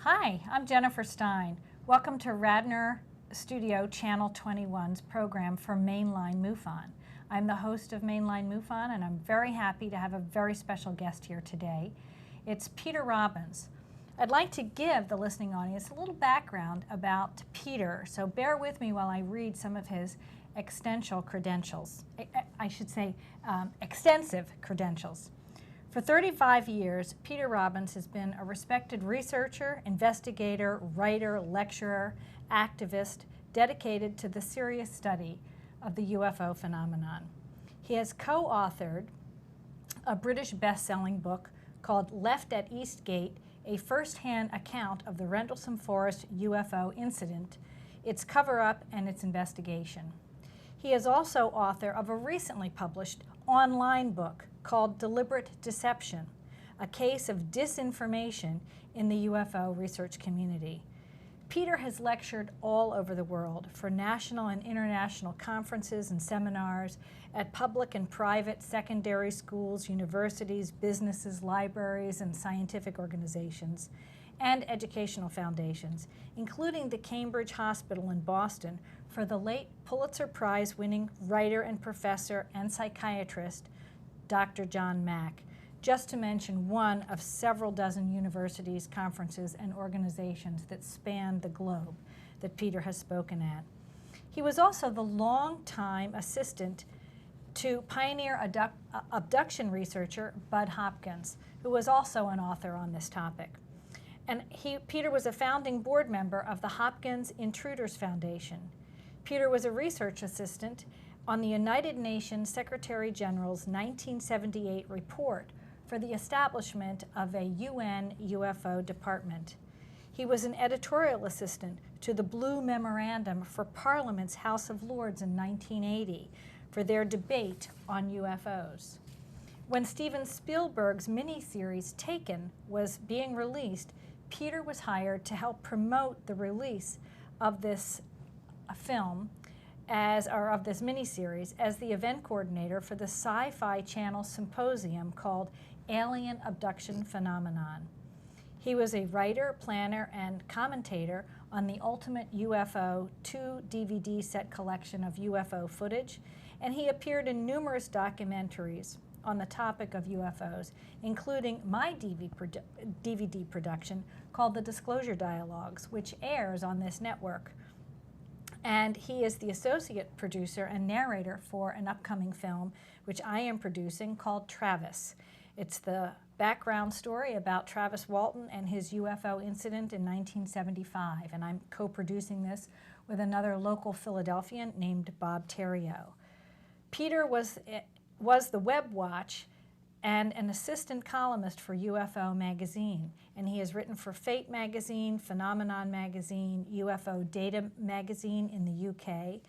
Hi, I'm Jennifer Stein. Welcome to Radnor Studio Channel 21's program for Mainline MUFON. I'm the host of Mainline MUFON, and I'm very happy to have a very special guest here today. It's Peter Robbins. I'd like to give the listening audience a little background about Peter, so bear with me while I read some of his extensive credentials. Extensive credentials. For 35 years, Peter Robbins has been a respected researcher, investigator, writer, lecturer, activist, dedicated to the serious study of the UFO phenomenon. He has co-authored a British best-selling book called Left at Eastgate, a first-hand account of the Rendlesham Forest UFO incident, its cover-up, and its investigation. He is also author of a recently published online book called Deliberate Deception, a case of disinformation in the UFO research community. Peter has lectured all over the world for national and international conferences and seminars at public and private secondary schools, universities, businesses, libraries, and scientific organizations, and educational foundations, including the Cambridge Hospital in Boston for the late Pulitzer Prize-winning writer and professor and psychiatrist, Dr. John Mack, just to mention one of several dozen universities, conferences, and organizations that span the globe that Peter has spoken at. He was also the longtime assistant to pioneer abduction researcher Bud Hopkins, who was also an author on this topic. And Peter was a founding board member of the Hopkins Intruders Foundation. Peter was a research assistant on the United Nations Secretary General's 1978 report for the establishment of a UN UFO department. He was an editorial assistant to the Blue Memorandum for Parliament's House of Lords in 1980 for their debate on UFOs. When Steven Spielberg's miniseries Taken was being released, Peter was hired to help promote the release of this film of this miniseries as the event coordinator for the Sci-Fi Channel symposium called Alien Abduction Phenomenon. He was a writer, planner, and commentator on the Ultimate UFO 2 DVD set collection of UFO footage, and he appeared in numerous documentaries on the topic of UFOs, including my DVD production called The Disclosure Dialogues, which airs on this network. And he is the associate producer and narrator for an upcoming film, which I am producing, called Travis. It's the background story about Travis Walton and his UFO incident in 1975, and I'm co-producing this with another local Philadelphian named Bob Terrio. Peter was the Web Watch and an assistant columnist for UFO magazine, and he has written for Fate magazine, Phenomenon magazine, UFO Data magazine in the UK,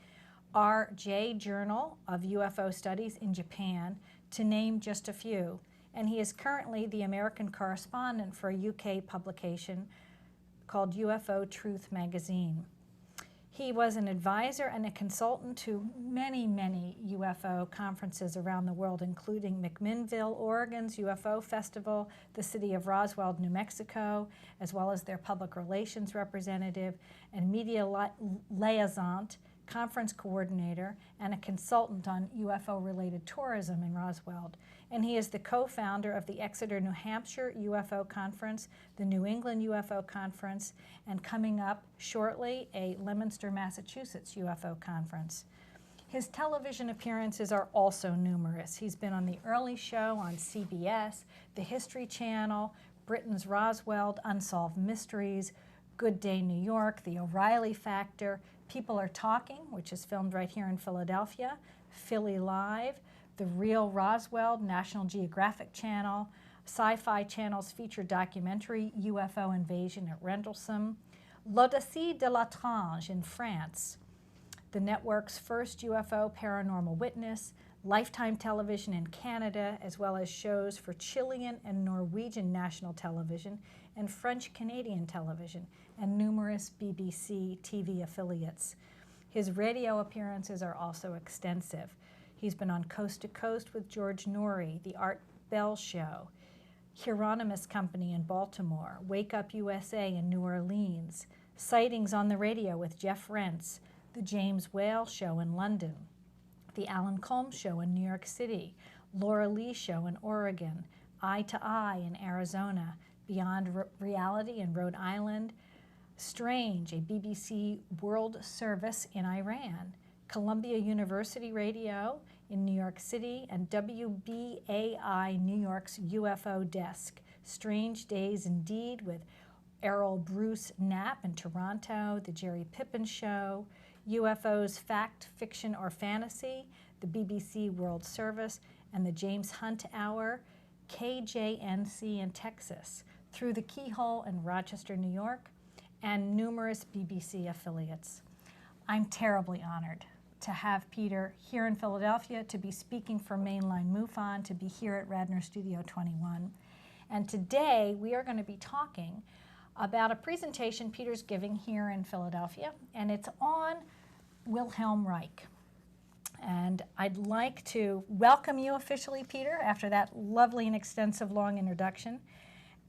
RJ Journal of UFO Studies in Japan, to name just a few, and he is currently the American correspondent for a UK publication called UFO Truth magazine. He was an advisor and a consultant to many, many UFO conferences around the world, including McMinnville, Oregon's UFO Festival, the city of Roswell, New Mexico, as well as their public relations representative and media liaison, conference coordinator, and a consultant on UFO-related tourism in Roswell. And he is the co-founder of the Exeter, New Hampshire UFO Conference, the New England UFO Conference, and coming up shortly, a Leominster, Massachusetts UFO Conference. His television appearances are also numerous. He's been on The Early Show on CBS, The History Channel, Britain's Roswell, Unsolved Mysteries, Good Day New York, The O'Reilly Factor, People Are Talking, which is filmed right here in Philadelphia, Philly Live, The Real Roswell, National Geographic Channel, Sci-Fi Channel's feature documentary, UFO Invasion at Rendlesham, L'Odyssée de l'Étrange in France, the network's first UFO Paranormal Witness, Lifetime Television in Canada, as well as shows for Chilean and Norwegian national television and French-Canadian television, and numerous BBC TV affiliates. His radio appearances are also extensive. He's been on Coast to Coast with George Norrie, The Art Bell Show, Hieronymus Company in Baltimore, Wake Up USA in New Orleans, sightings on the radio with Jeff Rentz, the James Whale Show in London, the Alan Colmes Show in New York City, Laura Lee Show in Oregon, Eye to Eye in Arizona, Beyond Reality in Rhode Island, Strange, a BBC World Service in Iran, Columbia University Radio in New York City, and WBAI New York's UFO Desk. Strange Days Indeed with Errol Bruce Knapp in Toronto, The Jerry Pippin Show, UFOs Fact, Fiction, or Fantasy, the BBC World Service, and the James Hunt Hour, KJNC in Texas, Through the Keyhole in Rochester, New York, and numerous BBC affiliates. I'm terribly honored to have Peter here in Philadelphia, to be speaking for Mainline MUFON, to be here at Radnor Studio 21. And today we are going to be talking about a presentation Peter's giving here in Philadelphia, and it's on Wilhelm Reich. And I'd like to welcome you officially, Peter, after that lovely and extensive long introduction.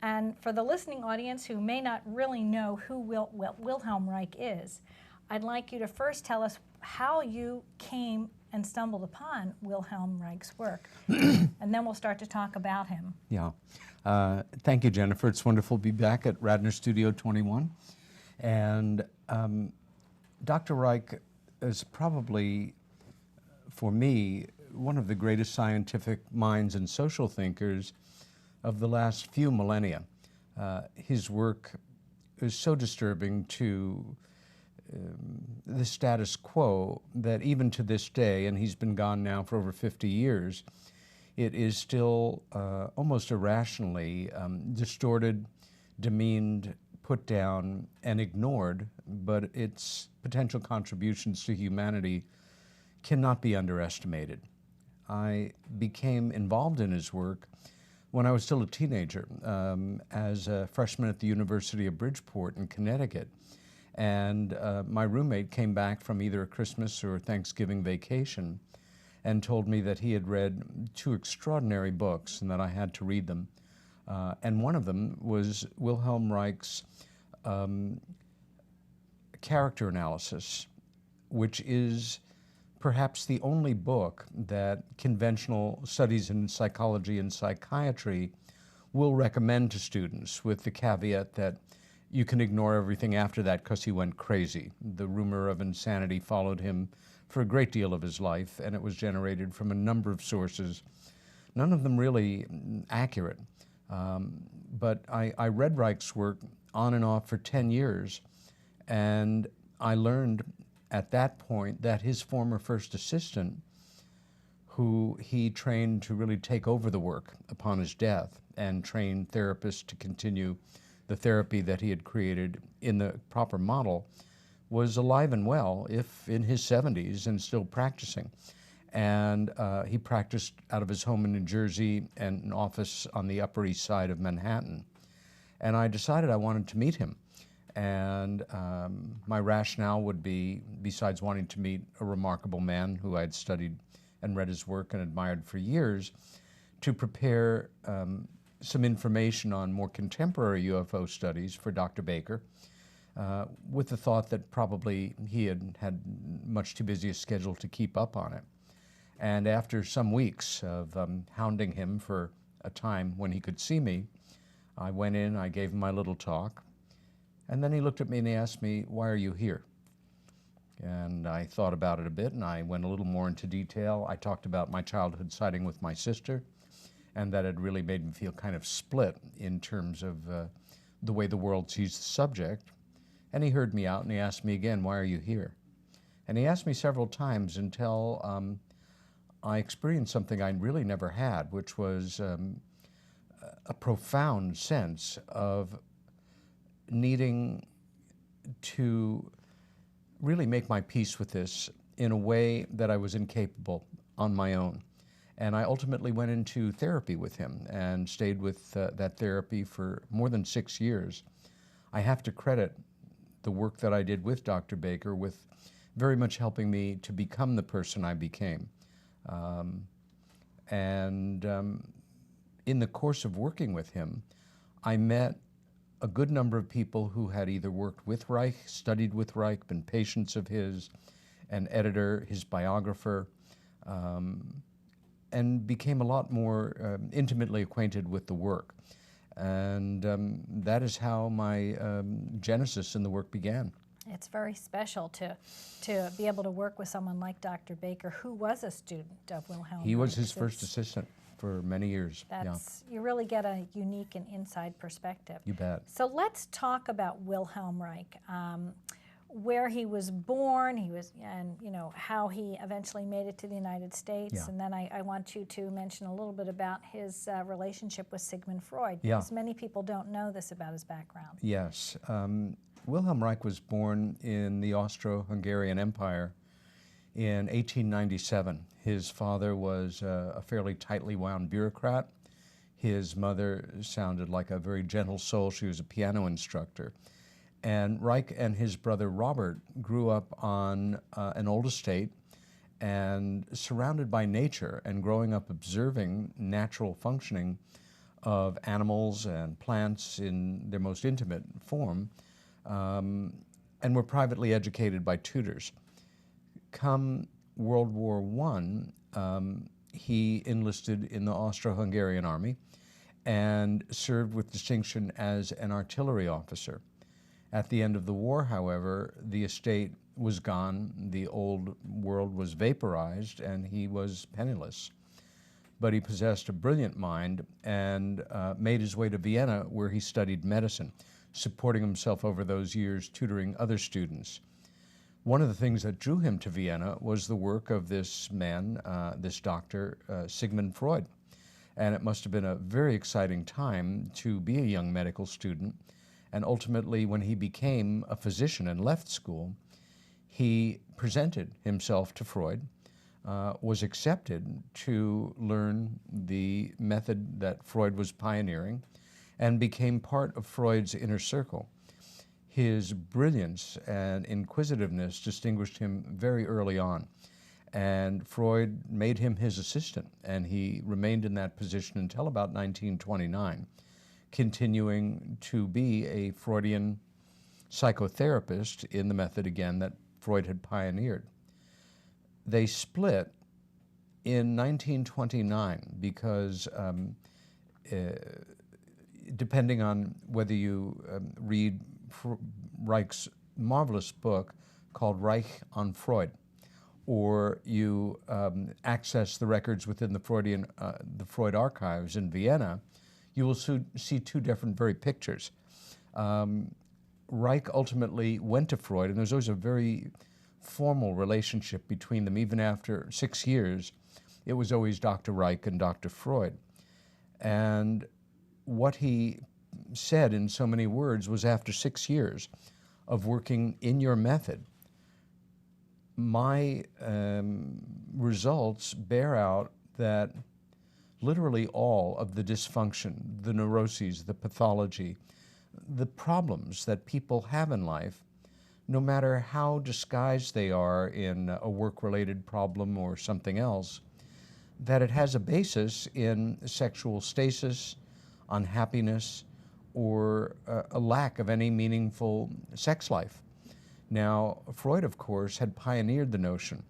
And for the listening audience who may not really know who Wilhelm Reich is, I'd like you to first tell us how you came and stumbled upon Wilhelm Reich's work, and then we'll start to talk about him. Yeah. Thank you, Jennifer. It's wonderful to be back at Radnor Studio 21. And Dr. Reich is probably, for me, one of the greatest scientific minds and social thinkers of the last few millennia. His work is so disturbing to the status quo that even to this day, and he's been gone now for over 50 years, it is still almost irrationally distorted, demeaned, put down, and ignored, but its potential contributions to humanity cannot be underestimated. I became involved in his work when I was still a teenager, as a freshman at the University of Bridgeport in Connecticut. And my roommate came back from either a Christmas or Thanksgiving vacation and told me that he had read two extraordinary books and that I had to read them. And one of them was Wilhelm Reich's character analysis, which is perhaps the only book that conventional studies in psychology and psychiatry will recommend to students, with the caveat that you can ignore everything after that because he went crazy. The rumor of insanity followed him for a great deal of his life, and it was generated from a number of sources, none of them really accurate. But I read Reich's work on and off for 10 years, and I learned at that point that his former first assistant, who he trained to really take over the work upon his death and train therapists to continue the therapy that he had created in the proper model, was alive and well, if in his 70s, and still practicing. And he practiced out of his home in New Jersey and an office on the Upper East Side of Manhattan. And I decided I wanted to meet him. And my rationale would be, besides wanting to meet a remarkable man who I had studied and read his work and admired for years, to prepare some information on more contemporary UFO studies for Dr. Baker, with the thought that probably he had much too busy a schedule to keep up on it. And after some weeks of hounding him for a time when he could see me, I went in, I gave him my little talk, and then he looked at me and he asked me, "Why are you here?" And I thought about it a bit, and I went a little more into detail. I talked about my childhood sighting with my sister, and that had really made me feel kind of split in terms of the way the world sees the subject. And he heard me out, and he asked me again, "Why are you here?" And he asked me several times until I experienced something I really never had, which was a profound sense of needing to really make my peace with this in a way that I was incapable on my own. And I ultimately went into therapy with him and stayed with that therapy for more than 6 years. I have to credit the work that I did with Dr. Baker with very much helping me to become the person I became. in the course of working with him, I met a good number of people who had either worked with Reich, studied with Reich, been patients of his, an editor, his biographer, and became a lot more intimately acquainted with the work. And that is how my genesis in the work began. It's very special to be able to work with someone like Dr. Baker, who was a student of Wilhelm Reich. He was his first assistant for many years. You really get a unique and inside perspective. You bet. So let's talk about Wilhelm Reich, where he was born, and you know how he eventually made it to the United States. Yeah. And then I want you to mention a little bit about his relationship with Sigmund Freud, Yeah. because many people don't know this about his background. Yes. Wilhelm Reich was born in the Austro-Hungarian Empire in 1897. His father was a fairly tightly wound bureaucrat. His mother sounded like a very gentle soul. She was a piano instructor. And Reich and his brother Robert grew up on an old estate and surrounded by nature, and growing up observing natural functioning of animals and plants in their most intimate form, and were privately educated by tutors. Come World War I, he enlisted in the Austro-Hungarian army and served with distinction as an artillery officer. At the end of the war, however, the estate was gone, the old world was vaporized, and he was penniless. But he possessed a brilliant mind and made his way to Vienna, where he studied medicine, supporting himself over those years, tutoring other students. One of the things that drew him to Vienna was the work of this man, this doctor, Sigmund Freud. And it must have been a very exciting time to be a young medical student. And ultimately, when he became a physician and left school, he presented himself to Freud, was accepted to learn the method that Freud was pioneering, and became part of Freud's inner circle. His brilliance and inquisitiveness distinguished him very early on, and Freud made him his assistant, and he remained in that position until about 1929, continuing to be a Freudian psychotherapist in the method, again, that Freud had pioneered. They split in 1929 because depending on whether you read Reich's marvelous book called Reich on Freud, or you access the records within the Freud archives in Vienna, you will see two different very pictures. Reich ultimately went to Freud, and there's always a very formal relationship between them. Even after 6 years, it was always Dr. Reich and Dr. Freud. And what he said in so many words was, after 6 years of working in your method, my results bear out that literally all of the dysfunction, the neuroses, the pathology, the problems that people have in life, no matter how disguised they are in a work-related problem or something else, that it has a basis in sexual stasis, unhappiness, or a lack of any meaningful sex life. Now, Freud, of course, had pioneered the notion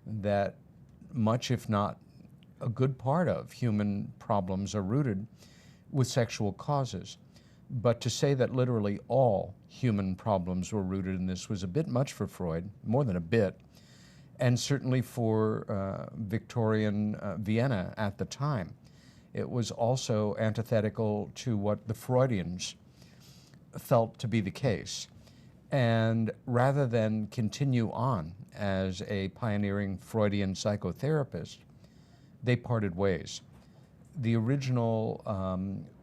that much, if not a good part of human problems are rooted with sexual causes. But to say that literally all human problems were rooted in this was a bit much for Freud, more than a bit, and certainly for Victorian Vienna at the time. It was also antithetical to what the Freudians felt to be the case. And rather than continue on as a pioneering Freudian psychotherapist, they parted ways. The original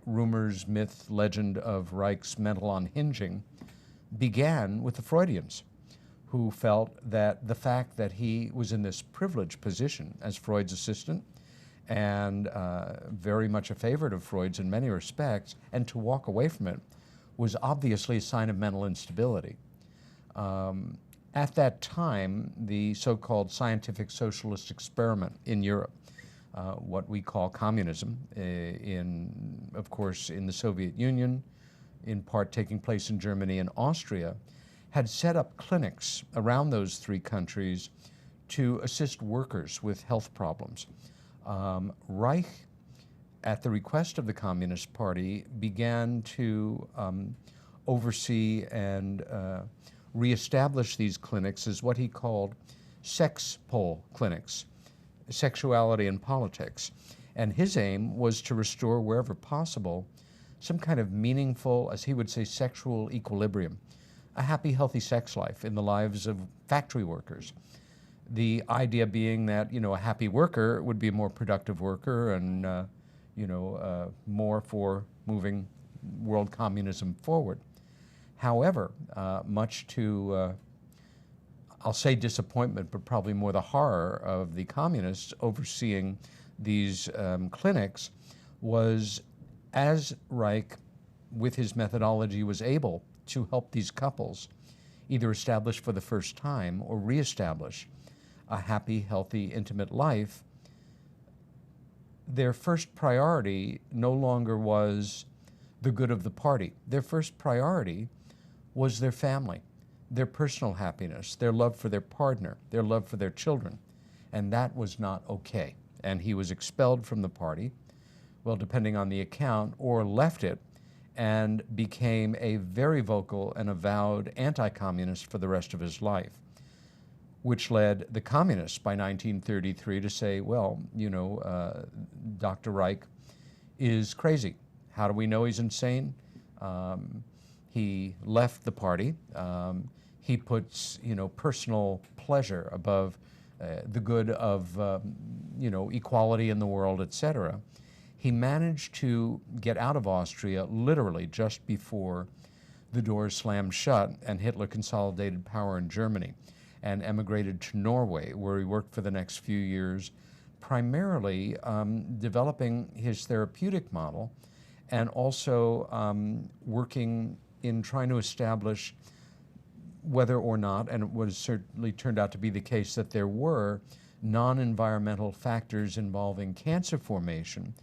rumors, myth, legend of Reich's mental unhinging began with the Freudians, who felt that the fact that he was in this privileged position as Freud's assistant and very much a favorite of Freud's in many respects, and to walk away from it was obviously a sign of mental instability. At that time, the so-called scientific socialist experiment in Europe, what we call communism, of course, in the Soviet Union, in part taking place in Germany and Austria, had set up clinics around those three countries to assist workers with health problems. Reich, at the request of the Communist Party, began to oversee and reestablish these clinics as what he called sex pole clinics, sexuality and politics. And his aim was to restore, wherever possible, some kind of meaningful, as he would say, sexual equilibrium, a happy, healthy sex life in the lives of factory workers. The idea being that, a happy worker would be a more productive worker and, more for moving world communism forward. However, much to, I'll say disappointment, but probably more the horror of the communists overseeing these clinics, was as Reich, with his methodology, was able to help these couples either establish for the first time or reestablish a happy, healthy, intimate life, their first priority no longer was the good of the party. Their first priority was their family, their personal happiness, their love for their partner, their love for their children. And that was not okay. And he was expelled from the party, well, depending on the account, or left it and became a very vocal and avowed anti-communist for the rest of his life, which led the communists by 1933 to say, well, Dr. Reich is crazy. How do we know he's insane? He left the party. He puts, personal pleasure above the good of, equality in the world, etc. He managed to get out of Austria literally just before the doors slammed shut and Hitler consolidated power in Germany, and emigrated to Norway, where he worked for the next few years, primarily developing his therapeutic model and also working in trying to establish whether or not, and it was certainly turned out to be the case, that there were non-environmental factors involving cancer formation,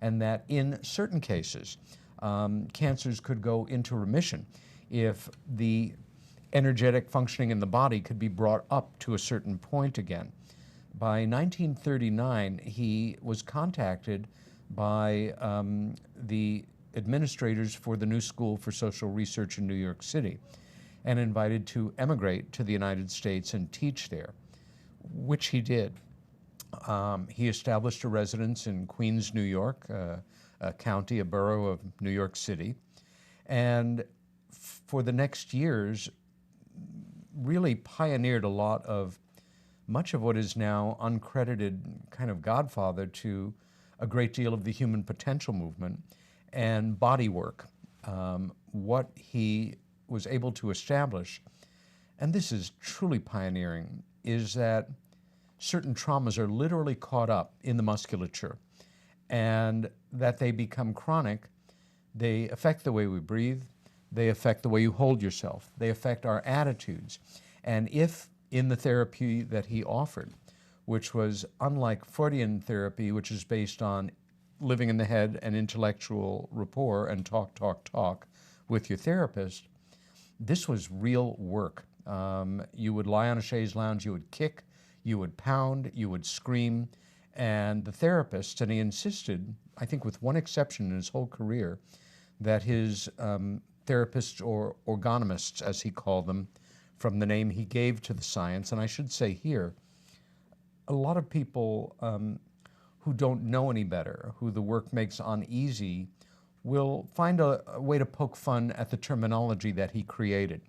and that in certain cases, cancers could go into remission if the energetic functioning in the body could be brought up to a certain point again. By 1939, he was contacted by the administrators for the New School for Social Research in New York City and invited to emigrate to the United States and teach there, which he did. He established a residence in Queens, New York, a county, a borough of New York City, and for the next years really pioneered a lot of much of what is now uncredited kind of godfather to a great deal of the human potential movement and body work. What he was able to establish, and this is truly pioneering, is that certain traumas are literally caught up in the musculature, and that they become chronic. They affect the way we breathe, they affect the way you hold yourself, they affect our attitudes. And if in the therapy that he offered, which was unlike Freudian therapy, which is based on living in the head and intellectual rapport and talk with your therapist, this was real work. You would lie on a chaise lounge, you would kick, you would pound, you would scream, and the therapist, and he insisted, I think with one exception in his whole career, that his therapists, or orgonomists as he called them, from the name he gave to the science, and I should say here, a lot of people who don't know any better, who the work makes uneasy, will find a way to poke fun at the terminology that he created.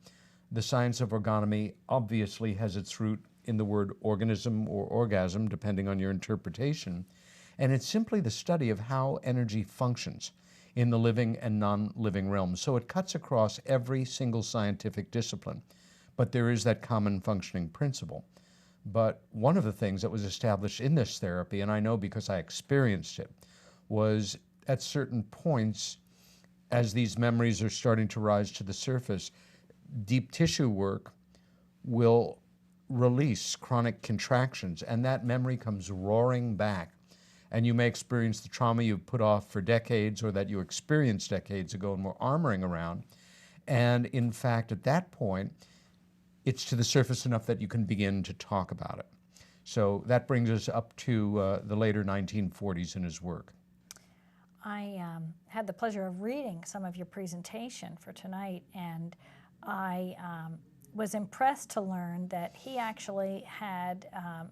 The science of orgonomy obviously has its root in the word organism or orgasm, depending on your interpretation, and it's simply the study of how energy functions in the living and non-living realms. So it cuts across every single scientific discipline, but there is that common functioning principle. But one of the things that was established in this therapy, and I know because I experienced it, was at certain points, as these memories are starting to rise to the surface, deep tissue work will release chronic contractions, and that memory comes roaring back And you may experience the trauma you've put off for decades or that you experienced decades ago and were armoring around. And in fact, at that point, it's to the surface enough that you can begin to talk about it. So that brings us up to the later 1940s in his work. I had the pleasure of reading some of your presentation for tonight, and I was impressed to learn that he actually had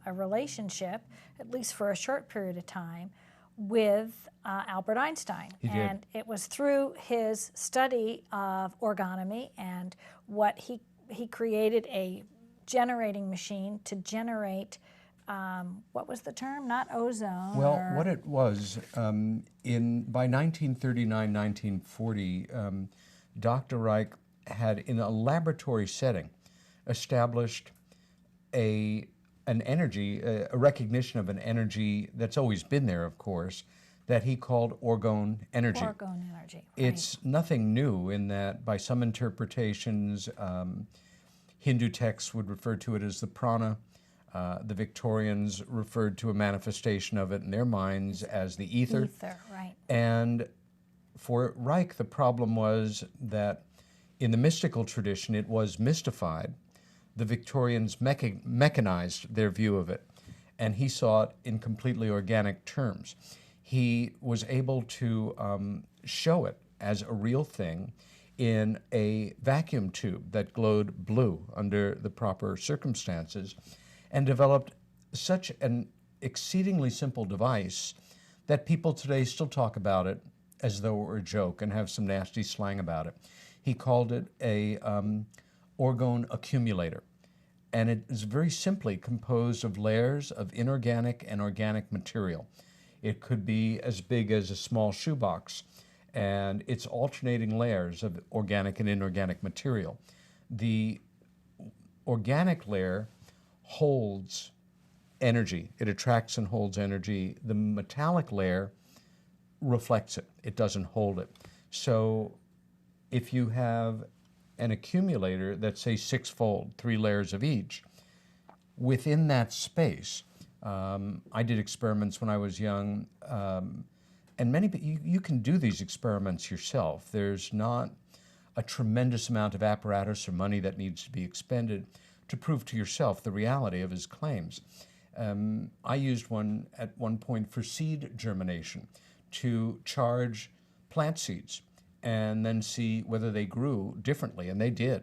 a relationship, at least for a short period of time, with Albert Einstein. He did. And it was through his study of orgonomy and what he created a generating machine to generate, what was the term? Not ozone. Well, what it was, by 1939, 1940, Dr. Reich had, in a laboratory setting, established an energy, a recognition of an energy that's always been there, of course, that he called Orgone Energy. Orgone Energy, right. It's nothing new in that, by some interpretations, Hindu texts would refer to it as the prana. The Victorians referred to a manifestation of it in their minds as the ether. Ether, right. And for Reich, the problem was that in the mystical tradition, it was mystified. The Victorians mechanized their view of it, and he saw it in completely organic terms. He was able to show it as a real thing in a vacuum tube that glowed blue under the proper circumstances, and developed such an exceedingly simple device that people today still talk about it as though it were a joke and have some nasty slang about it. He called it a orgone accumulator. And it is very simply composed of layers of inorganic and organic material. It could be as big as a small shoebox, and it's alternating layers of organic and inorganic material. The organic layer holds energy. It attracts and holds energy. The metallic layer reflects it. It doesn't hold it. So if you have an accumulator that's, say, six-fold, 3 layers of each, within that space, I did experiments when I was young, and many, you can do these experiments yourself. There's not a tremendous amount of apparatus or money that needs to be expended to prove to yourself the reality of his claims. I used one at one point for seed germination to charge plant seeds and then see whether they grew differently, and they did.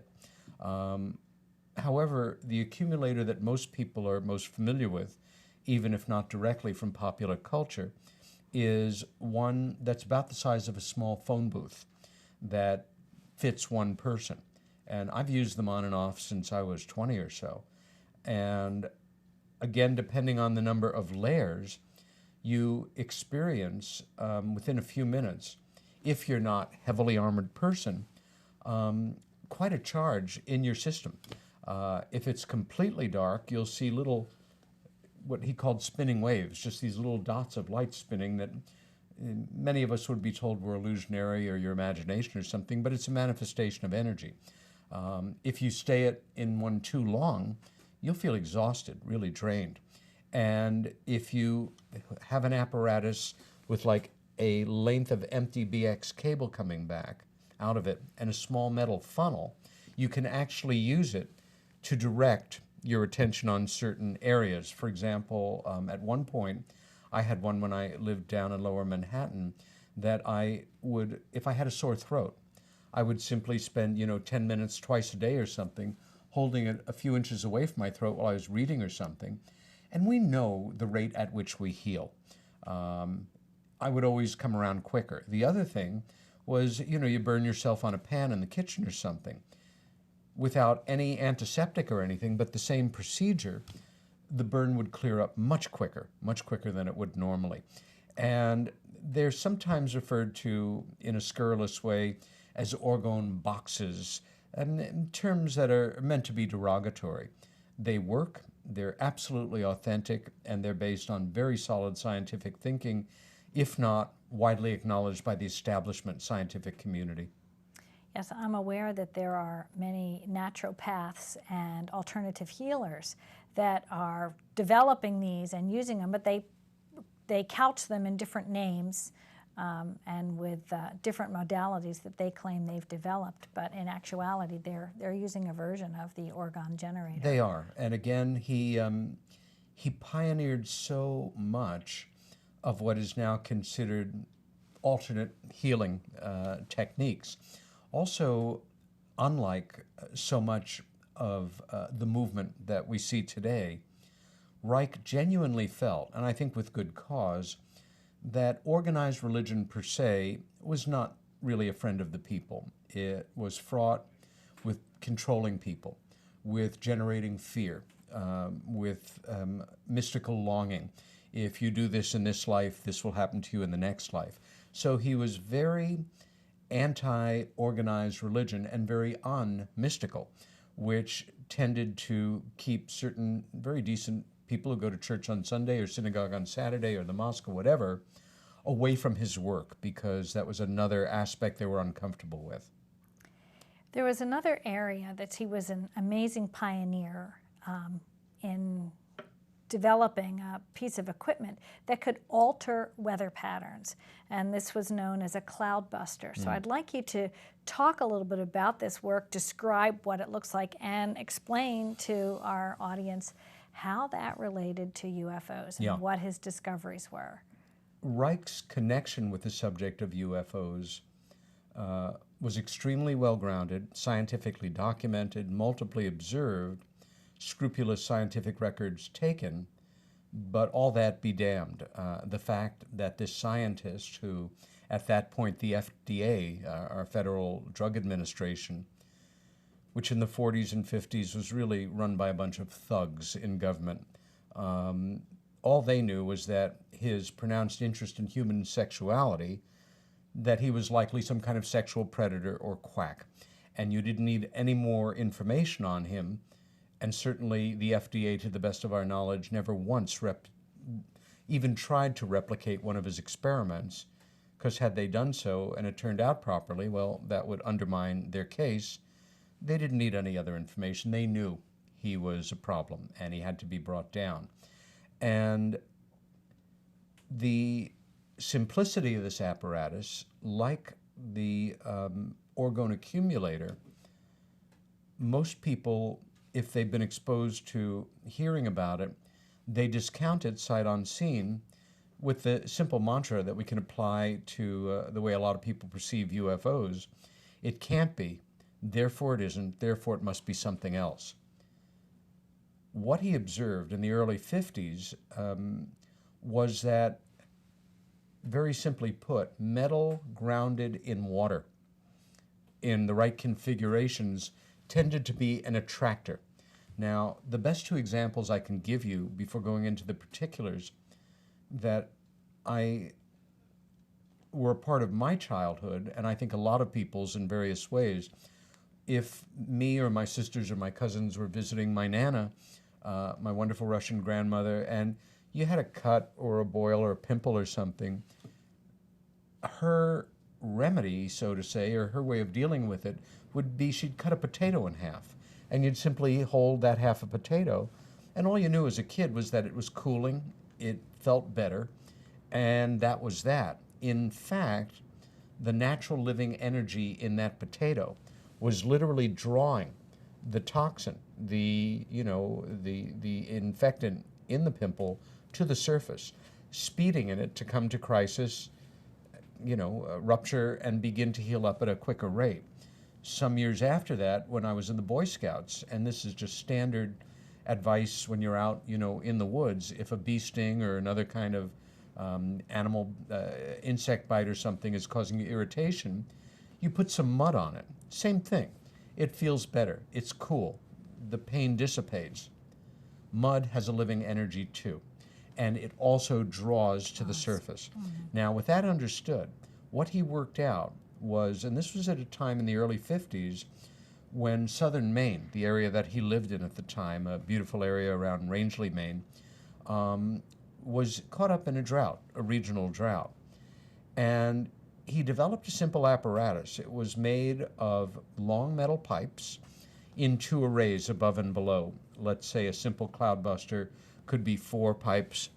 However, the accumulator that most people are most familiar with, even if not directly from popular culture, is one that's about the size of a small phone booth that fits one person. And I've used them on and off since I was 20 or so. And again, depending on the number of layers, you experience within a few minutes, if you're not a heavily armored person, quite a charge in your system. If it's completely dark, you'll see little, what he called spinning waves, just these little dots of light spinning that many of us would be told were illusionary or your imagination or something, but it's a manifestation of energy. If you stay in one too long, you'll feel exhausted, really drained. And if you have an apparatus with like a length of empty BX cable coming back out of it and a small metal funnel, you can actually use it to direct your attention on certain areas. For example, at one point, I had one when I lived down in Lower Manhattan that I would, if I had a sore throat, I would simply spend, 10 minutes twice a day or something, holding it a few inches away from my throat while I was reading or something. And we know the rate at which we heal. I would always come around quicker. The other thing was, you burn yourself on a pan in the kitchen or something without any antiseptic or anything, but the same procedure, the burn would clear up much quicker than it would normally. And they're sometimes referred to in a scurrilous way as orgone boxes, and terms that are meant to be derogatory. They work, they're absolutely authentic, and they're based on very solid scientific thinking, if not widely acknowledged by the establishment scientific community. Yes, I'm aware that there are many naturopaths and alternative healers that are developing these and using them, but they they couch them in different names and with different modalities that they claim they've developed. But in actuality, they're using a version of the Orgone generator. They are. And again, he pioneered so much of what is now considered alternate healing techniques. Also, unlike so much of the movement that we see today, Reich genuinely felt, and I think with good cause, that organized religion per se was not really a friend of the people. It was fraught with controlling people, with generating fear, with mystical longing. If you do this in this life, this will happen to you in the next life. So he was very anti-organized religion and very un-mystical, which tended to keep certain very decent people who go to church on Sunday or synagogue on Saturday or the mosque or whatever away from his work, because that was another aspect they were uncomfortable with. There was another area that he was an amazing pioneer in developing a piece of equipment that could alter weather patterns, and this was known as a cloud buster. So I'd like you to talk a little bit about this work, describe what it looks like, and explain to our audience how that related to UFOs and what his discoveries were. Reich's connection with the subject of UFOs was extremely well-grounded, scientifically documented, multiply observed, scrupulous scientific records taken, but all that be damned. The fact that this scientist, who at that point the FDA, our Federal Drug Administration, which in the 40s and 50s was really run by a bunch of thugs in government, all they knew was that his pronounced interest in human sexuality, that he was likely some kind of sexual predator or quack, and you didn't need any more information on him. And certainly the FDA, to the best of our knowledge, never once even tried to replicate one of his experiments, because had they done so and it turned out properly, well, that would undermine their case. They didn't need any other information. They knew he was a problem and he had to be brought down. And the simplicity of this apparatus, like the Orgone accumulator, most people, if they've been exposed to hearing about it, they discount it sight unseen with the simple mantra that we can apply to the way a lot of people perceive UFOs. It can't be, therefore it isn't, therefore it must be something else. What he observed in the early 50s was that, very simply put, metal grounded in water in the right configurations tended to be an attractor. Now, the best two examples I can give you before going into the particulars that were a part of my childhood, and I think a lot of people's in various ways, if me or my sisters or my cousins were visiting my Nana, my wonderful Russian grandmother, and you had a cut or a boil or a pimple or something, her remedy, so to say, or her way of dealing with it would be she'd cut a potato in half, and you'd simply hold that half a potato, and all you knew as a kid was that it was cooling, it felt better, and that was that. In fact, the natural living energy in that potato was literally drawing the toxin, the infectant in the pimple to the surface, speeding in it to come to crisis, rupture and begin to heal up at a quicker rate. Some years after that, when I was in the Boy Scouts, and this is just standard advice when you're out, in the woods, if a bee sting or another kind of animal, insect bite or something is causing you irritation, you put some mud on it. Same thing. It feels better. It's cool. The pain dissipates. Mud has a living energy too, and it also draws to the surface. Now, with that understood, what he worked out was, and this was at a time in the early 50s, when southern Maine, the area that he lived in at the time, a beautiful area around Rangeley, Maine, was caught up in a drought, a regional drought. And he developed a simple apparatus. It was made of long metal pipes in two arrays above and below. Let's say a simple cloudbuster could be four pipes,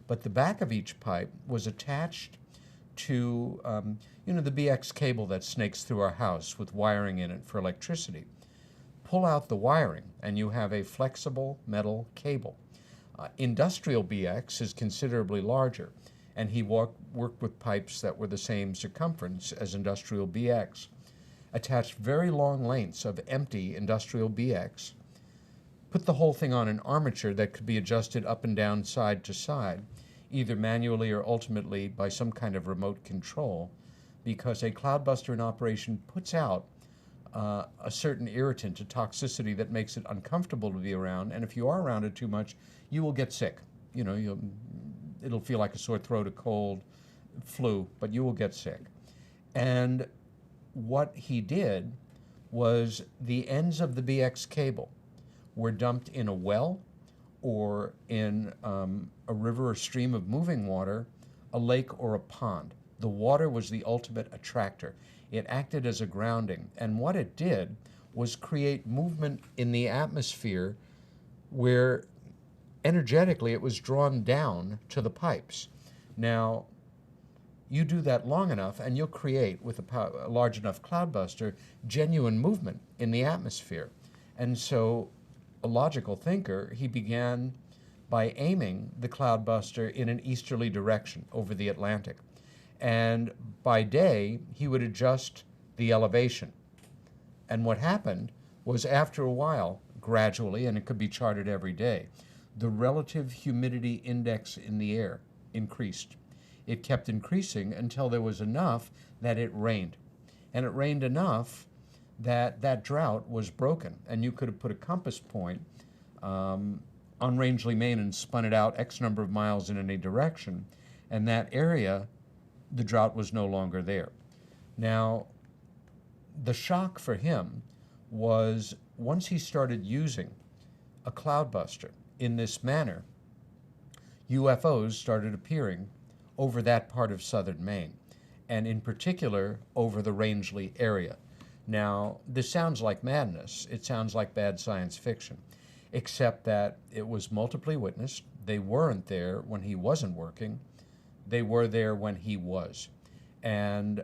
but the back of each pipe was attached to, the BX cable that snakes through our house with wiring in it for electricity. Pull out the wiring, and you have a flexible metal cable. Industrial BX is considerably larger, and he worked with pipes that were the same circumference as industrial BX. Attached very long lengths of empty industrial BX, put the whole thing on an armature that could be adjusted up and down, side to side, either manually or ultimately by some kind of remote control, because a cloudbuster in operation puts out a certain irritant, a toxicity that makes it uncomfortable to be around, and if you are around it too much, you will get sick. It'll feel like a sore throat, a cold, flu, but you will get sick. And what he did was the ends of the BX cable were dumped in a well or in a river or stream of moving water, a lake or a pond. The water was the ultimate attractor. It acted as a grounding, and what it did was create movement in the atmosphere where energetically it was drawn down to the pipes. Now, you do that long enough and you'll create, with a large enough cloudbuster, genuine movement in the atmosphere. And so, a logical thinker, he began by aiming the cloudbuster in an easterly direction over the Atlantic. And by day, he would adjust the elevation. And what happened was, after a while, gradually, and it could be charted every day, the relative humidity index in the air increased. It kept increasing until there was enough that it rained. And it rained enough that that drought was broken. And you could have put a compass point on Rangeley, Maine, and spun it out X number of miles in any direction. And that area, the drought was no longer there. Now, the shock for him was, once he started using a cloudbuster in this manner, UFOs started appearing over that part of southern Maine, and in particular over the Rangeley area. Now, this sounds like madness. It sounds like bad science fiction, except that it was multiply witnessed. They weren't there when he wasn't working. They were there when he was. And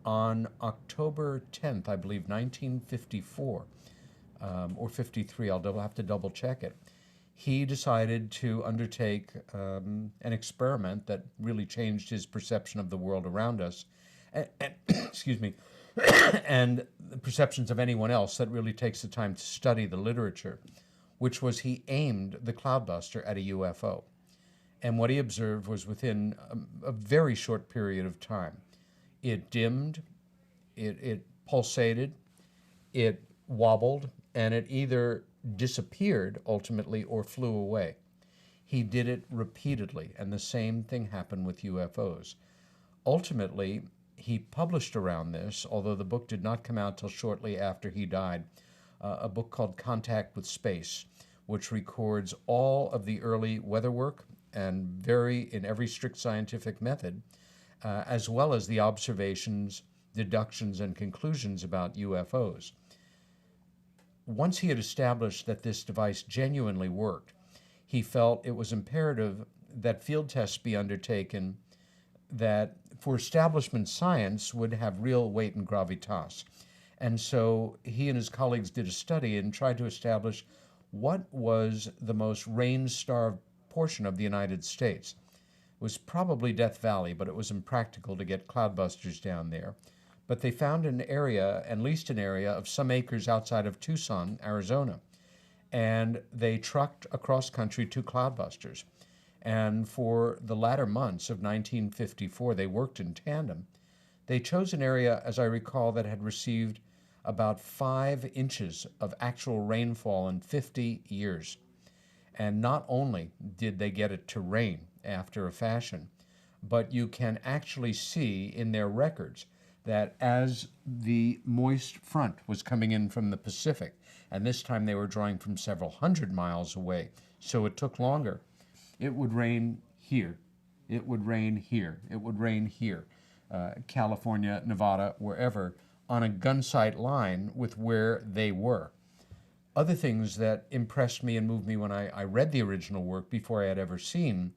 on October 10th, I believe, 1954, or 53, I'll have to double check it, he decided to undertake an experiment that really changed his perception of the world around us, and excuse me, and the perceptions of anyone else that really takes the time to study the literature, which was he aimed the cloudbuster at a UFO. And what he observed was, within a very short period of time, it dimmed, it pulsated, it wobbled, and it either disappeared ultimately or flew away. He did it repeatedly, and the same thing happened with UFOs. Ultimately, he published around this, although the book did not come out till shortly after he died, a book called Contact with Space, which records all of the early weather work and in every strict scientific method, as well as the observations, deductions, and conclusions about UFOs. Once he had established that this device genuinely worked, he felt it was imperative that field tests be undertaken that, for establishment science, would have real weight and gravitas. And so he and his colleagues did a study and tried to establish what was the most rain-starved portion of the United States. It was probably Death Valley, but it was impractical to get cloudbusters down there. But they found an area, at least an area, of some acres outside of Tucson, Arizona. And they trucked across country 2 cloudbusters. And for the latter months of 1954, they worked in tandem. They chose an area, as I recall, that had received about 5 inches of actual rainfall in 50 years. And not only did they get it to rain after a fashion, but you can actually see in their records that as the moist front was coming in from the Pacific, and this time they were drawing from several hundred miles away, so it took longer, it would rain here, it would rain here, it would rain here, California, Nevada, wherever, on a gunsight line with where they were. Other things that impressed me and moved me when I read the original work before I had ever seen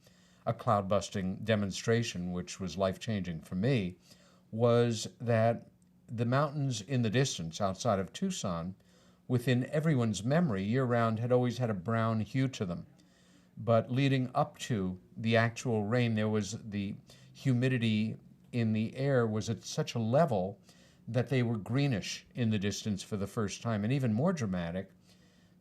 a cloud-busting demonstration, which was life-changing for me, was that the mountains in the distance outside of Tucson, within everyone's memory, year-round had always had a brown hue to them. But leading up to the actual rain, there was the humidity in the air was at such a level that they were greenish in the distance for the first time. And even more dramatic,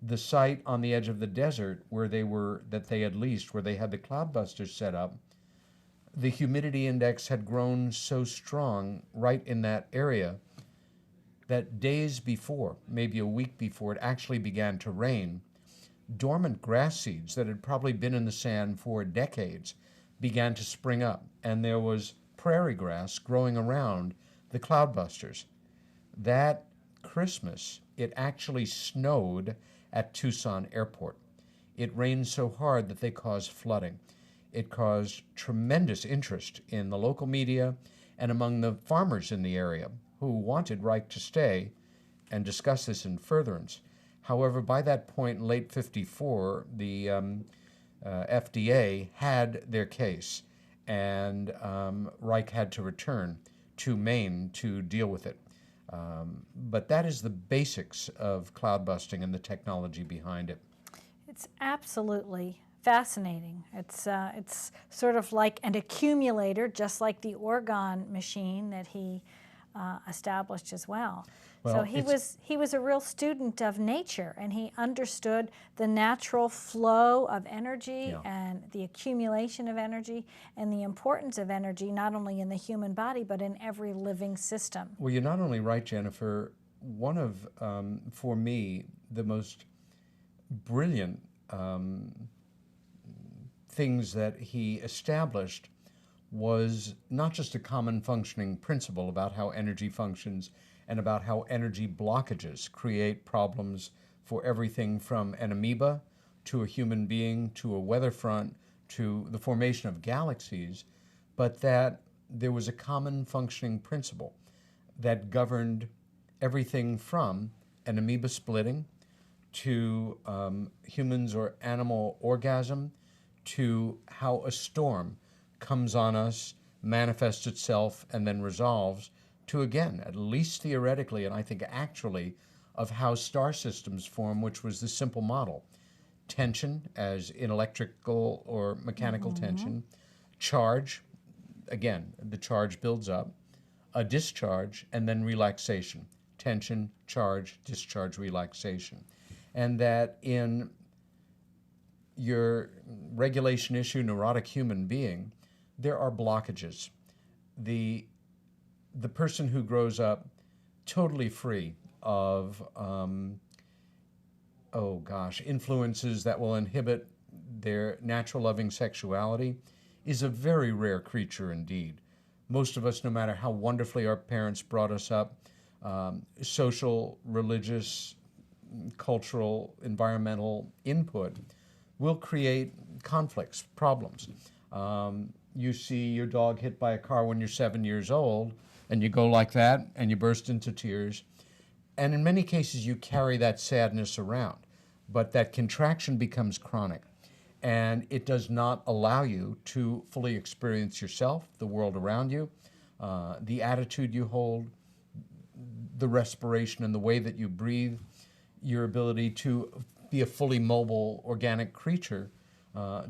the site on the edge of the desert where they were, that they had leased, where they had the cloudbusters set up, the humidity index had grown so strong right in that area that days before, maybe a week before it actually began to rain, dormant grass seeds that had probably been in the sand for decades began to spring up, and there was prairie grass growing around the cloudbusters. That Christmas, it actually snowed at Tucson Airport. It rained so hard that they caused flooding. It caused tremendous interest in the local media and among the farmers in the area who wanted Reich to stay and discuss this in furtherance. However, by that point, in late '54, the FDA had their case, and Reich had to return to Maine to deal with it. But that is the basics of cloud busting and the technology behind it. It's absolutely fascinating. It's sort of like an accumulator, just like the Orgone machine that he established as well. Well, so he was a real student of nature, and he understood the natural flow of energy and the accumulation of energy and the importance of energy not only in the human body but in every living system. Well, you're not only right, Jennifer. One of, for me, the most brilliant things that he established was not just a common functioning principle about how energy functions and about how energy blockages create problems for everything from an amoeba to a human being to a weather front to the formation of galaxies, but that there was a common functioning principle that governed everything from an amoeba splitting to humans or animal orgasm to how a storm comes on us, manifests itself, and then resolves, to, again, at least theoretically, and I think actually, of how star systems form, which was the simple model. Tension, as in electrical or mechanical tension. Charge, again, the charge builds up. A discharge, and then relaxation. Tension, charge, discharge, relaxation. And that in your regulation issue, neurotic human being, there are blockages. The person who grows up totally free of, influences that will inhibit their natural loving sexuality is a very rare creature indeed. Most of us, no matter how wonderfully our parents brought us up, social, religious, cultural, environmental input will create conflicts, problems. You see your dog hit by a car when you're 7 years old, and you go like that, and you burst into tears. And in many cases, you carry that sadness around. But that contraction becomes chronic. And it does not allow you to fully experience yourself, the world around you, the attitude you hold, the respiration and the way that you breathe, your ability to be a fully mobile organic creature,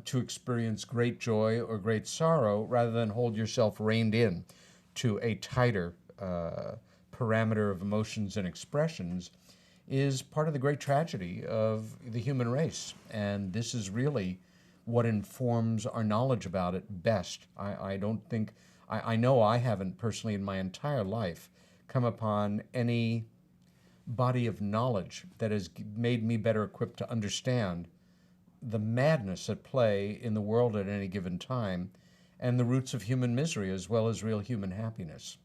to experience great joy or great sorrow rather than hold yourself reined in to a tighter parameter of emotions and expressions is part of the great tragedy of the human race. And this is really what informs our knowledge about it best. I don't think, I know I haven't personally in my entire life come upon any body of knowledge that has made me better equipped to understand the madness at play in the world at any given time and the roots of human misery as well as real human happiness.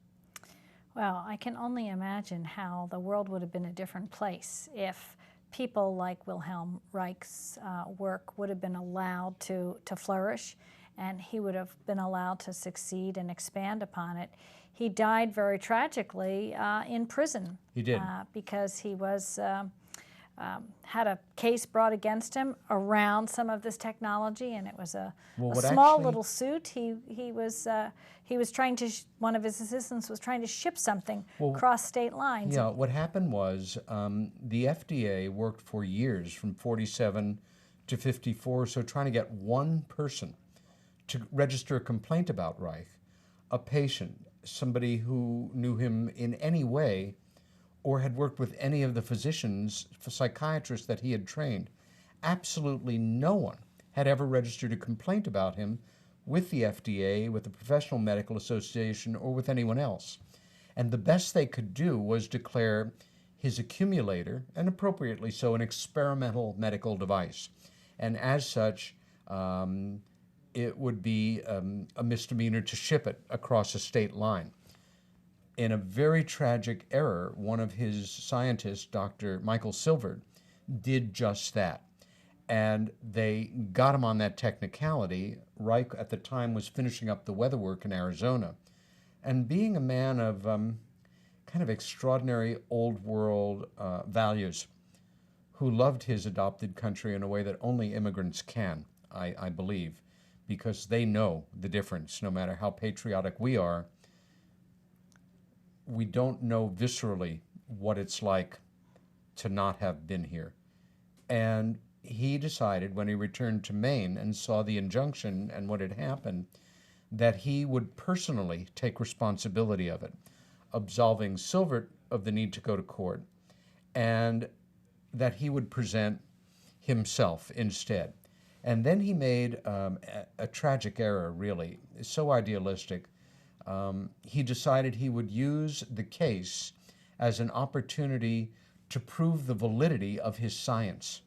Well, I can only imagine how the world would have been a different place if people like Wilhelm Reich's work would have been allowed to flourish, and he would have been allowed to succeed and expand upon it. He died very tragically in prison. He did. Because he was had a case brought against him around some of this technology, and it was a Well, small little suit. He was trying to, one of his assistants was trying to ship something across state lines. Yeah, what happened was the FDA worked for years, from 47 to 54, so trying to get one person to register a complaint about Reich, a patient, somebody who knew him in any way or had worked with any of the physicians, psychiatrists that he had trained. Absolutely no one had ever registered a complaint about him with the FDA, with the Professional Medical Association, or with anyone else. And the best they could do was declare his accumulator, and appropriately so, an experimental medical device. And as such, it would be a misdemeanor to ship it across a state line. In a very tragic error, one of his scientists, Dr. Michael Silvert, did just that. And they got him on that technicality. Reich at the time was finishing up the weather work in Arizona. And being a man of kind of extraordinary old world values, who loved his adopted country in a way that only immigrants can, I believe, because they know the difference. No matter how patriotic we are, we don't know viscerally what it's like to not have been here. And he decided when he returned to Maine and saw the injunction and what had happened, that he would personally take responsibility of it, absolving Silvert of the need to go to court, and that he would present himself instead. And then he made a tragic error, really, so idealistic. He decided he would use the case as an opportunity to prove the validity of his science,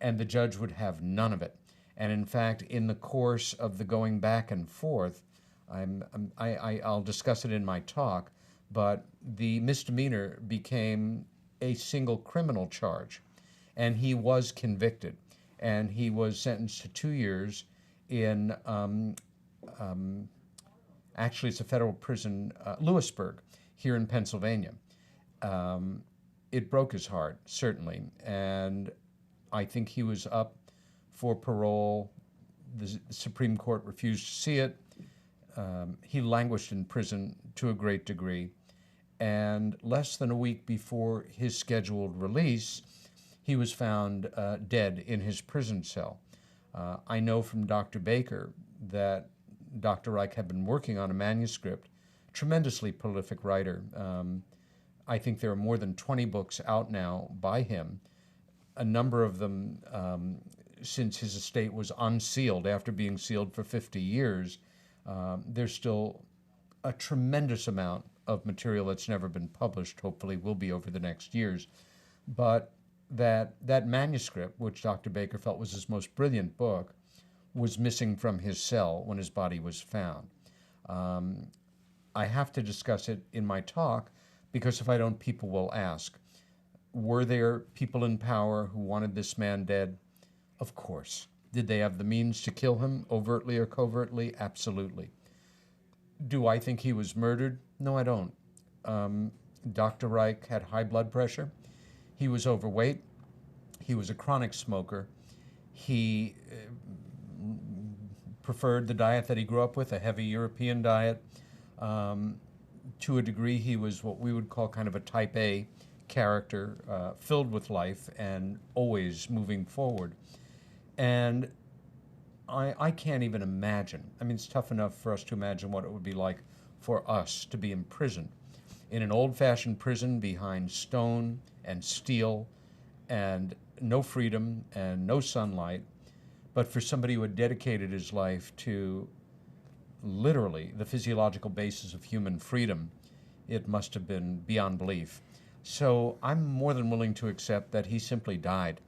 and the judge would have none of it. And in fact, in the course of the going back and forth, I'll discuss it in my talk, but the misdemeanor became a single criminal charge, and he was convicted, and he was sentenced to 2 years in actually, it's a federal prison, Lewisburg, here in Pennsylvania. It broke his heart, certainly, and I think he was up for parole. The Supreme Court refused to see it. He languished in prison to a great degree, and less than a week before his scheduled release, he was found dead in his prison cell. I know from Dr. Baker that Dr. Reich had been working on a manuscript, tremendously prolific writer. I think there are more than 20 books out now by him, a number of them since his estate was unsealed after being sealed for 50 years. There's still a tremendous amount of material that's never been published, hopefully will be over the next years. But that manuscript, which Dr. Baker felt was his most brilliant book, was missing from his cell when his body was found. I have to discuss it in my talk because if I don't, people will ask, were there people in power who wanted this man dead? Of course. Did they have the means to kill him, overtly or covertly? Absolutely. Do I think he was murdered? No, I don't. Dr. Reich had high blood pressure. He was overweight. He was a chronic smoker. He preferred the diet that he grew up with, a heavy European diet. To a degree, he was what we would call kind of a type A character, filled with life and always moving forward. And I can't even imagine. I mean, it's tough enough for us to imagine what it would be like for us to be imprisoned in an old-fashioned prison behind stone and steel and no freedom and no sunlight. But for somebody who had dedicated his life to literally the physiological basis of human freedom, it must have been beyond belief. So I'm more than willing to accept that he simply died.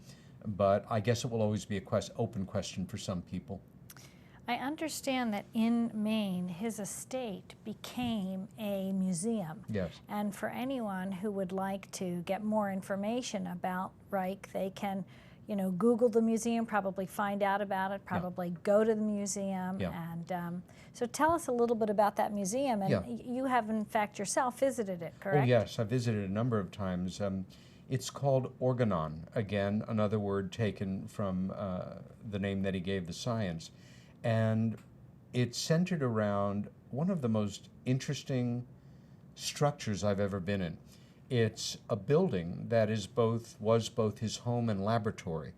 But I guess it will always be an open question for some people. I understand that in Maine, his estate became a museum. Yes. And for anyone who would like to get more information about Reich, they can, Google the museum, probably find out about it, probably go to the museum. Yeah. And so tell us a little bit about that museum. And Yeah. you have, in fact, yourself visited it, correct? Oh, yes. I visited a number of times. It's called Orgonon, again, another word taken from the name that he gave the science. And it's centered around one of the most interesting structures I've ever been in. It's a building that was both his home and laboratory,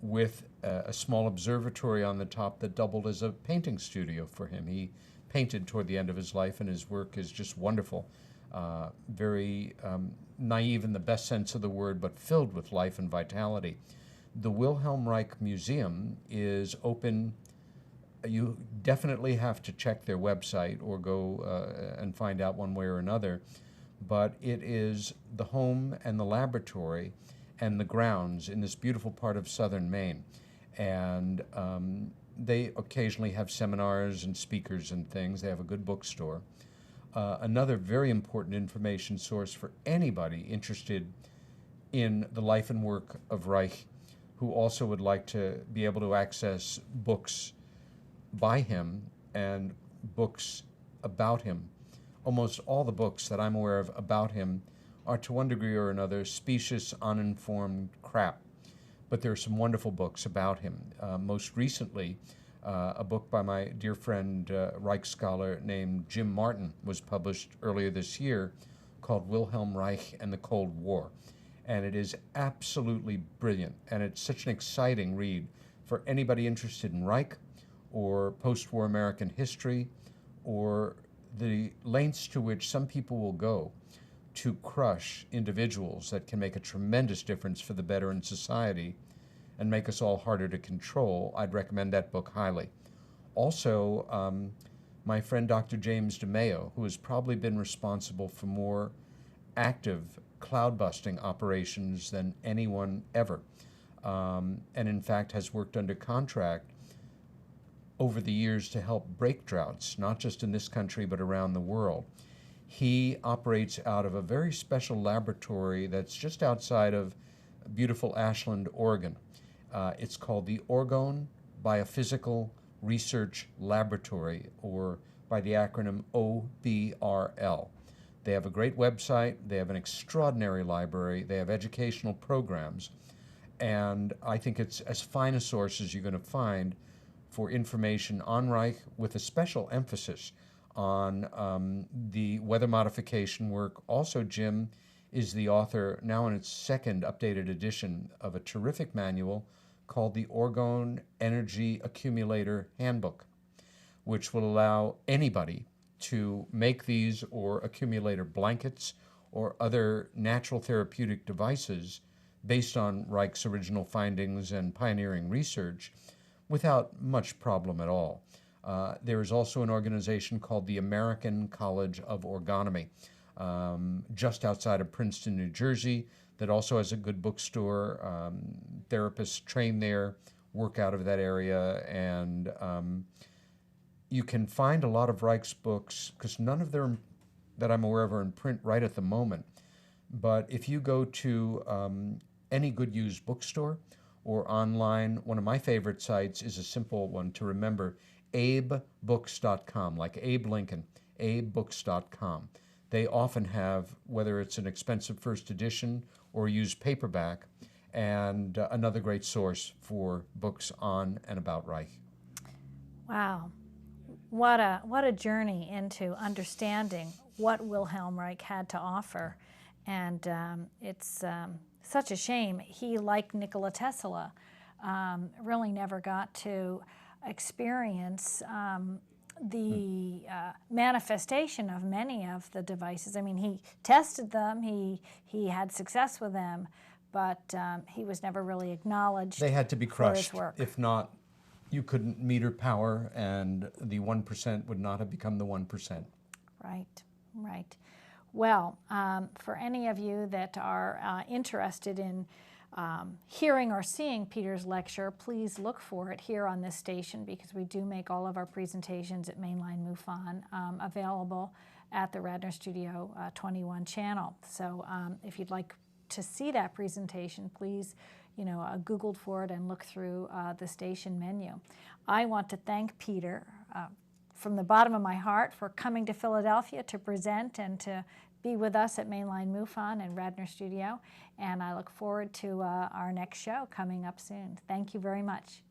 with a small observatory on the top that doubled as a painting studio for him. He painted toward the end of his life, and his work is just wonderful. Very naive in the best sense of the word, but filled with life and vitality. The Wilhelm Reich Museum is open. You definitely have to check their website or go and find out one way or another, but it is the home and the laboratory and the grounds in this beautiful part of southern Maine. And they occasionally have seminars and speakers and things. They have a good bookstore. Another very important information source for anybody interested in the life and work of Reich, who also would like to be able to access books by him and books about him. Almost all the books that I'm aware of about him are to one degree or another specious, uninformed crap. But there are some wonderful books about him. Most recently, a book by my dear friend, Reich scholar named Jim Martin, was published earlier this year called Wilhelm Reich and the Cold War. And it is absolutely brilliant. And it's such an exciting read for anybody interested in Reich or post-war American history, or the lengths to which some people will go to crush individuals that can make a tremendous difference for the better in society and make us all harder to control. I'd recommend that book highly. Also, my friend Dr. James DeMeo, who has probably been responsible for more active cloud-busting operations than anyone ever, and in fact has worked under contract over the years to help break droughts, not just in this country but around the world. He operates out of a very special laboratory that's just outside of beautiful Ashland, Oregon. It's called the Orgone Biophysical Research Laboratory, or by the acronym OBRL. They have a great website, they have an extraordinary library, they have educational programs, and I think it's as fine a source as you're going to find for information on Reich, with a special emphasis on the weather modification work. Also, Jim is the author, now in its second updated edition, of a terrific manual called the Orgone Energy Accumulator Handbook, which will allow anybody to make these or accumulator blankets or other natural therapeutic devices based on Reich's original findings and pioneering research without much problem at all. There is also an organization called the American College of Orgonomy, just outside of Princeton, New Jersey, that also has a good bookstore. Therapists train there, work out of that area, and you can find a lot of Reich's books, because none of them that I'm aware of are in print right at the moment. But if you go to any good used bookstore or online, one of my favorite sites is a simple one to remember, abebooks.com, like Abe Lincoln, abebooks.com. They often have, whether it's an expensive first edition or used paperback, and another great source for books on and about Reich. Wow. What a journey into understanding what Wilhelm Reich had to offer. And it's such a shame he, like Nikola Tesla, really never got to experience the manifestation of many of the devices. I mean, he tested them, he had success with them, but he was never really acknowledged. They had to be crushed. For his work. If not, you couldn't meter power, and the 1% would not have become the 1%. Right, right. Well, for any of you that are interested in hearing or seeing Peter's lecture, please look for it here on this station, because we do make all of our presentations at Mainline MUFON available at the Radnor Studio 21 channel. So if you'd like to see that presentation, please Googled for it and look through the station menu. I want to thank Peter from the bottom of my heart for coming to Philadelphia to present and to be with us at Mainline MUFON and Radnor Studio, and I look forward to our next show coming up soon. Thank you very much.